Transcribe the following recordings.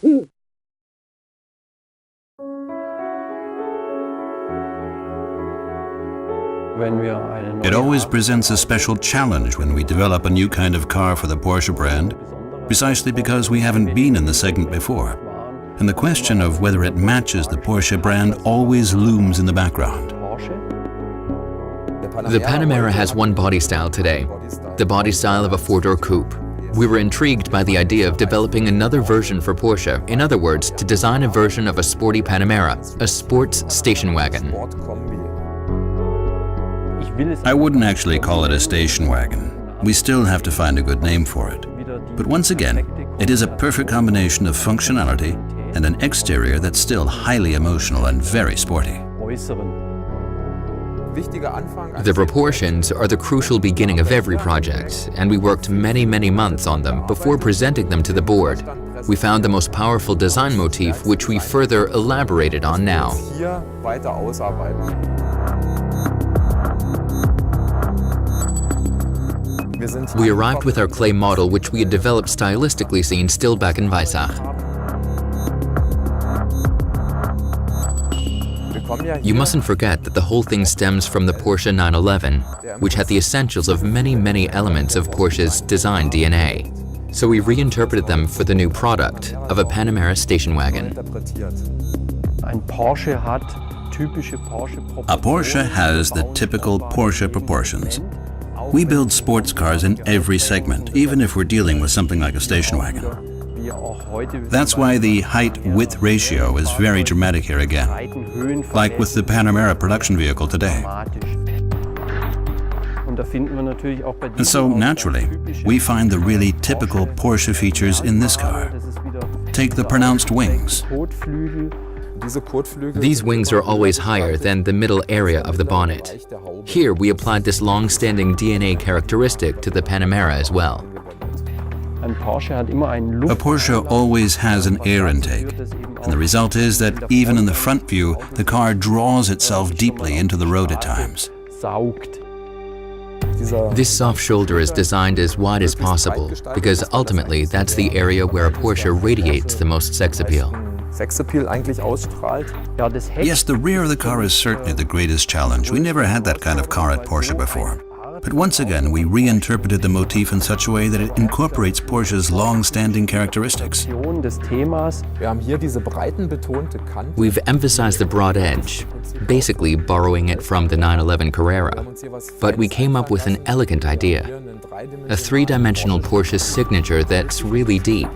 It always presents a special challenge when we develop a new kind of car for the Porsche brand, precisely because we haven't been in the segment before. And the question of whether it matches the Porsche brand always looms in the background. The Panamera has one body style today, the body style of a four-door coupe. We were intrigued by the idea of developing another version for Porsche, in other words, to design a version of a sporty Panamera, a sports station wagon. I wouldn't actually call it a station wagon. We still have to find a good name for it. But once again, it is a perfect combination of functionality and an exterior that's still highly emotional and very sporty. The proportions are the crucial beginning of every project, and we worked many months on them before presenting them to the board. We found the most powerful design motif, which we further elaborated on now. We arrived with our clay model, which we had developed stylistically seen still back in Weissach. You mustn't forget that the whole thing stems from the Porsche 911, which had the essentials of many elements of Porsche's design DNA. So we reinterpreted them for the new product of a Panamera station wagon. A Porsche has the typical Porsche proportions. We build sports cars in every segment, even if we're dealing with something like a station wagon. That's why the height-width ratio is very dramatic here again, like with the Panamera production vehicle today. And so, naturally, we find the really typical Porsche features in this car. Take the pronounced wings. These wings are always higher than the middle area of the bonnet. Here we applied this long-standing DNA characteristic to the Panamera as well. A Porsche always has an air intake, and the result is that even in the front view, the car draws itself deeply into the road at times. This soft shoulder is designed as wide as possible, because ultimately that's the area where a Porsche radiates the most sex appeal. Yes, the rear of the car is certainly the greatest challenge. We never had that kind of car at Porsche before. But once again, we reinterpreted the motif in such a way that it incorporates Porsche's long-standing characteristics. We've emphasized the broad edge, basically borrowing it from the 911 Carrera. But we came up with an elegant idea, a three-dimensional Porsche signature that's really deep.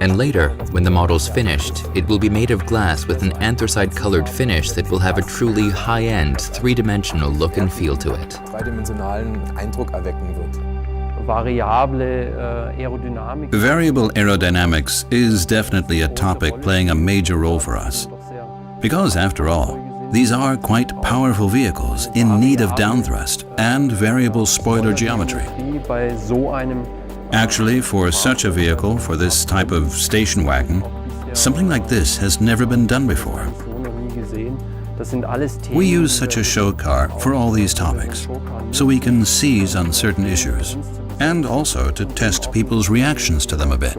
And later, when the model's finished, it will be made of glass with an anthracite-colored finish that will have a truly high-end, three-dimensional look and feel to it. Variable aerodynamics is definitely a topic playing a major role for us. Because, after all, these are quite powerful vehicles in need of downthrust and variable spoiler geometry. Actually, for such a vehicle, for this type of station wagon, something like this has never been done before. We use such a show car for all these topics, so we can seize on certain issues, and also to test people's reactions to them a bit.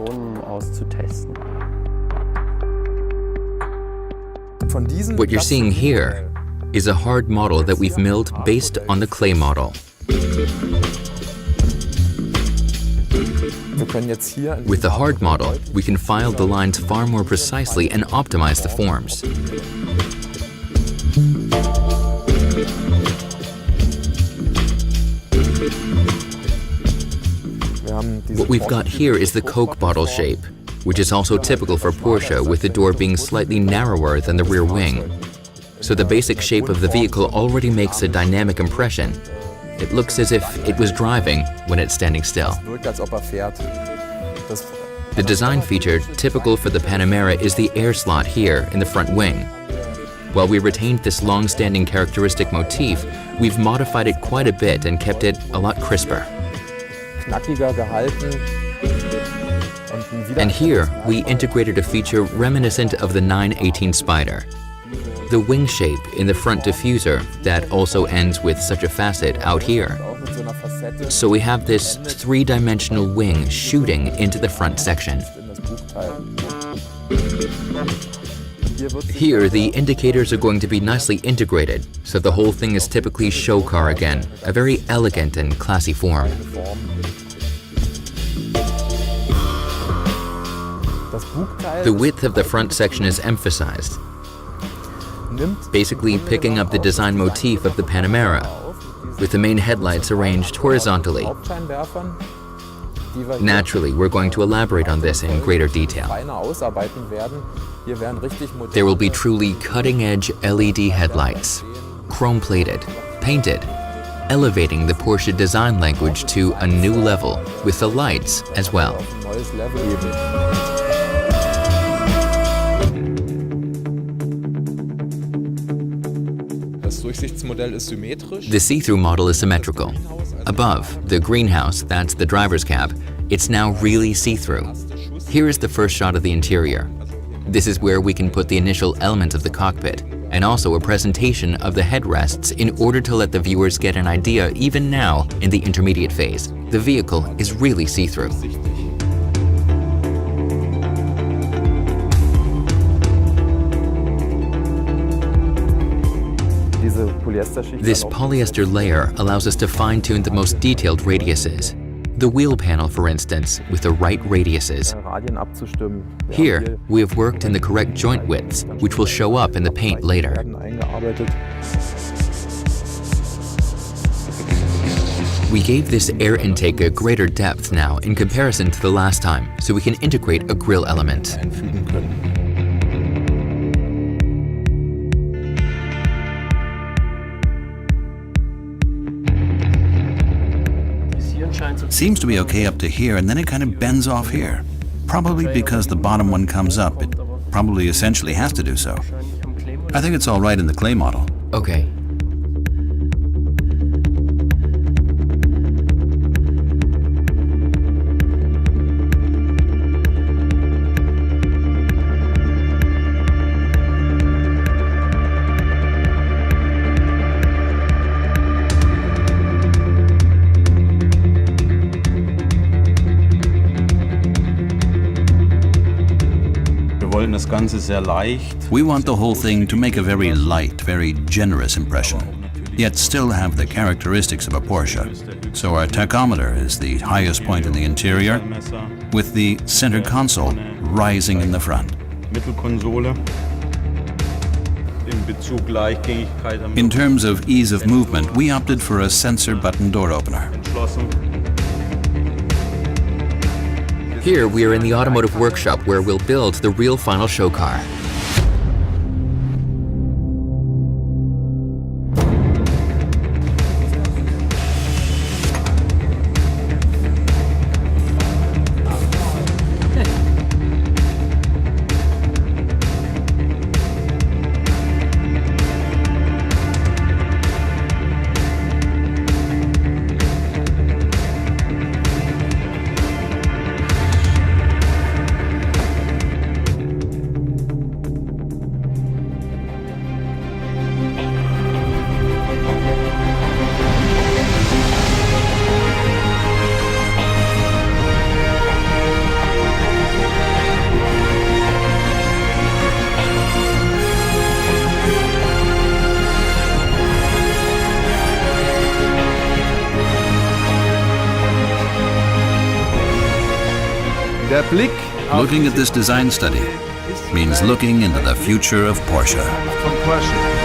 What you're seeing here is a hard model that we've milled based on the clay model. With the hard model, we can file the lines far more precisely and optimize the forms. What we've got here is the Coke bottle shape, which is also typical for Porsche, with the door being slightly narrower than the rear wing. So the basic shape of the vehicle already makes a dynamic impression. It looks as if it was driving when it's standing still. The design feature typical for the Panamera is the air slot here in the front wing. While we retained this long-standing characteristic motif, we've modified it quite a bit and kept it a lot crisper. And here, we integrated a feature reminiscent of the 918 Spider. The wing shape in the front diffuser that also ends with such a facet out here. So we have this three-dimensional wing shooting into the front section. Here, the indicators are going to be nicely integrated, so the whole thing is typically show car again, a very elegant and classy form. The width of the front section is emphasized, basically picking up the design motif of the Panamera, with the main headlights arranged horizontally. Naturally, we're going to elaborate on this in greater detail. There will be truly cutting-edge LED headlights, chrome-plated, painted, elevating the Porsche design language to a new level with the lights as well. The see-through model is symmetrical. Above, the greenhouse, that's the driver's cab, it's now really see-through. Here is the first shot of the interior. This is where we can put the initial elements of the cockpit, and also a presentation of the headrests in order to let the viewers get an idea even now in the intermediate phase. The vehicle is really see-through. This polyester layer allows us to fine-tune the most detailed radiuses. The wheel panel, for instance, with the right radiuses. Here, we have worked in the correct joint widths, which will show up in the paint later. We gave this air intake a greater depth now in comparison to the last time, so we can integrate a grille element. Seems to be okay up to here, and then it kind of bends off here. Probably because the bottom one comes up. It probably essentially has to do so. I think it's all right in the clay model. Okay. We want the whole thing to make a very light, very generous impression, yet still have the characteristics of a Porsche. So our tachometer is the highest point in the interior, with the center console rising in the front. In terms of ease of movement, we opted for a sensor button door opener. Here we are in the automotive workshop where we'll build the real final show car. Looking at this design study means looking into the future of Porsche.